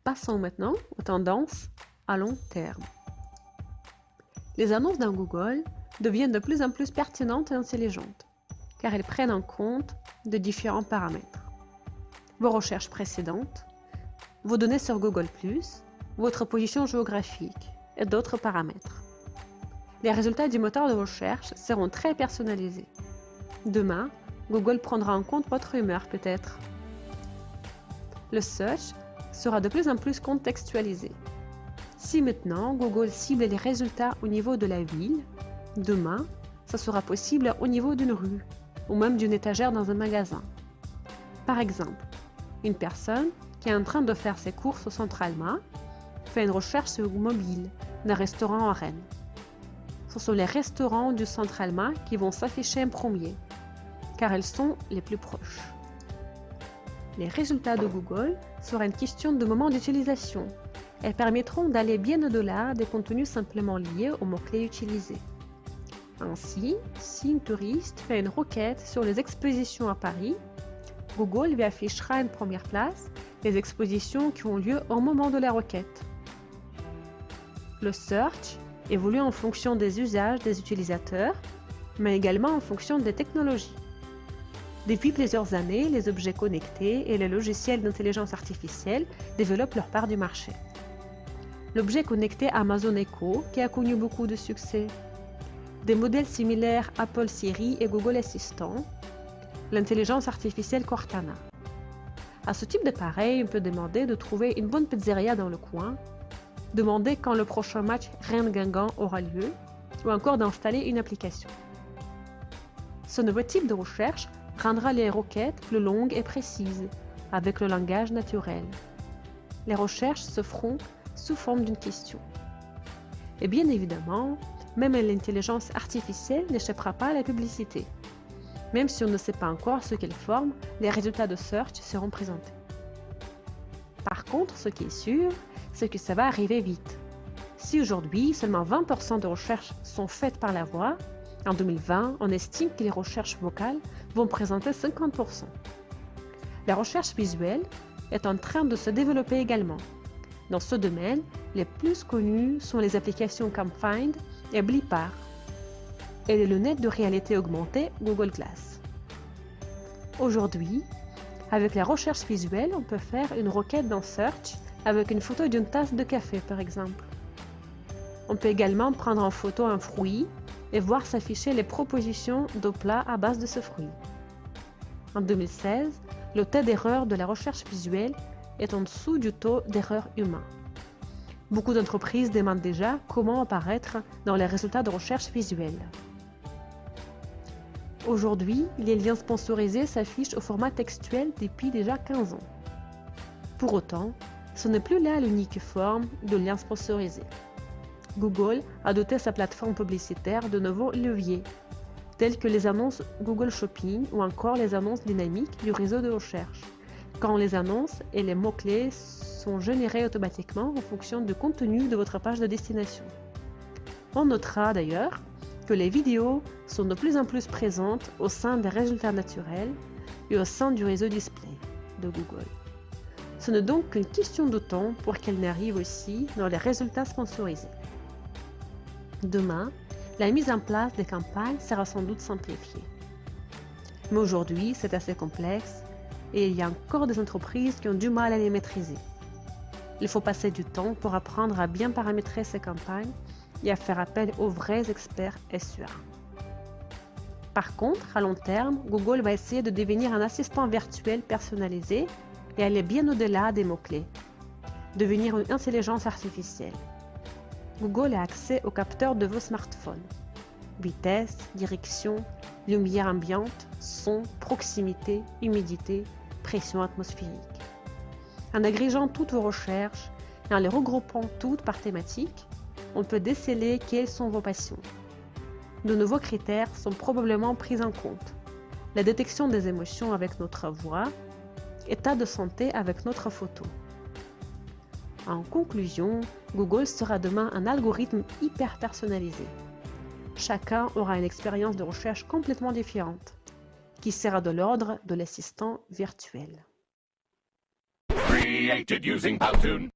Passons maintenant aux tendances à long terme. Les annonces dans Google deviennent de plus en plus pertinentes et intelligentes, car elles prennent en compte de différents paramètres. Vos recherches précédentes, vos données sur Google+, votre position géographique et d'autres paramètres. Les résultats du moteur de recherche seront très personnalisés. Demain, Google prendra en compte votre humeur peut-être. Le search sera de plus en plus contextualisé. Si maintenant Google cible les résultats au niveau de la ville, demain, ça sera possible au niveau d'une rue ou même d'une étagère dans un magasin. Par exemple, une personne qui est en train de faire ses courses au Centre Alma fait une recherche sur mobile d'un restaurant à Rennes. Ce sont les restaurants du Centre Alma qui vont s'afficher en premier, car ils sont les plus proches. Les résultats de Google seront une question de moment d'utilisation. Elles permettront d'aller bien au-delà des contenus simplement liés aux mots-clés utilisés. Ainsi, si une touriste fait une requête sur les expositions à Paris, Google lui affichera une première place les expositions qui ont lieu au moment de la requête. Le search évolue en fonction des usages des utilisateurs, mais également en fonction des technologies. Depuis plusieurs années, les objets connectés et les logiciels d'intelligence artificielle développent leur part du marché. L'objet connecté Amazon Echo, qui a connu beaucoup de succès, des modèles similaires Apple Siri et Google Assistant, l'intelligence artificielle Cortana. À ce type d'appareil, on peut demander de trouver une bonne pizzeria dans le coin, demander quand le prochain match Rennes-Guingamp aura lieu, ou encore d'installer une application. Ce nouveau type de recherche rendra les requêtes plus longues et précises, avec le langage naturel. Les recherches se feront sous forme d'une question. Et bien évidemment, même l'intelligence artificielle n'échappera pas à la publicité. Même si on ne sait pas encore ce qu'elle forme, les résultats de search seront présentés. Par contre, ce qui est sûr, c'est que ça va arriver vite. Si aujourd'hui, seulement 20% de recherches sont faites par la voix, en 2020, on estime que les recherches vocales vont présenter 50%. La recherche visuelle est en train de se développer également. Dans ce domaine, les plus connues sont les applications CamFind et Blipar et les lunettes de réalité augmentée Google Glass. Aujourd'hui, avec la recherche visuelle, on peut faire une requête dans Search avec une photo d'une tasse de café par exemple. On peut également prendre en photo un fruit et voir s'afficher les propositions de plats à base de ce fruit. En 2016, le taux d'erreur de la recherche visuelle est en dessous du taux d'erreur humain. Beaucoup d'entreprises demandent déjà comment apparaître dans les résultats de recherche visuelle. Aujourd'hui, les liens sponsorisés s'affichent au format textuel depuis déjà 15 ans. Pour autant, ce n'est plus là l'unique forme de lien sponsorisé. Google a doté sa plateforme publicitaire de nouveaux leviers, tels que les annonces Google Shopping ou encore les annonces dynamiques du réseau de recherche, quand les annonces et les mots-clés sont générés automatiquement en fonction du contenu de votre page de destination. On notera d'ailleurs que les vidéos sont de plus en plus présentes au sein des résultats naturels et au sein du réseau display de Google. Ce n'est donc qu'une question de temps pour qu'elles n'arrivent aussi dans les résultats sponsorisés. Demain, la mise en place des campagnes sera sans doute simplifiée. Mais aujourd'hui, c'est assez complexe et il y a encore des entreprises qui ont du mal à les maîtriser. Il faut passer du temps pour apprendre à bien paramétrer ces campagnes et à faire appel aux vrais experts SEA. Par contre, à long terme, Google va essayer de devenir un assistant virtuel personnalisé et aller bien au-delà des mots-clés, devenir une intelligence artificielle. Google a accès aux capteurs de vos smartphones. Vitesse, direction, lumière ambiante, son, proximité, humidité, pression atmosphérique. En agrégeant toutes vos recherches et en les regroupant toutes par thématique, on peut déceler quelles sont vos passions. De nouveaux critères sont probablement pris en compte. La détection des émotions avec notre voix, état de santé avec notre photo. En conclusion, Google sera demain un algorithme hyper personnalisé. Chacun aura une expérience de recherche complètement différente, qui sera de l'ordre de l'assistant virtuel. created using Powtoon.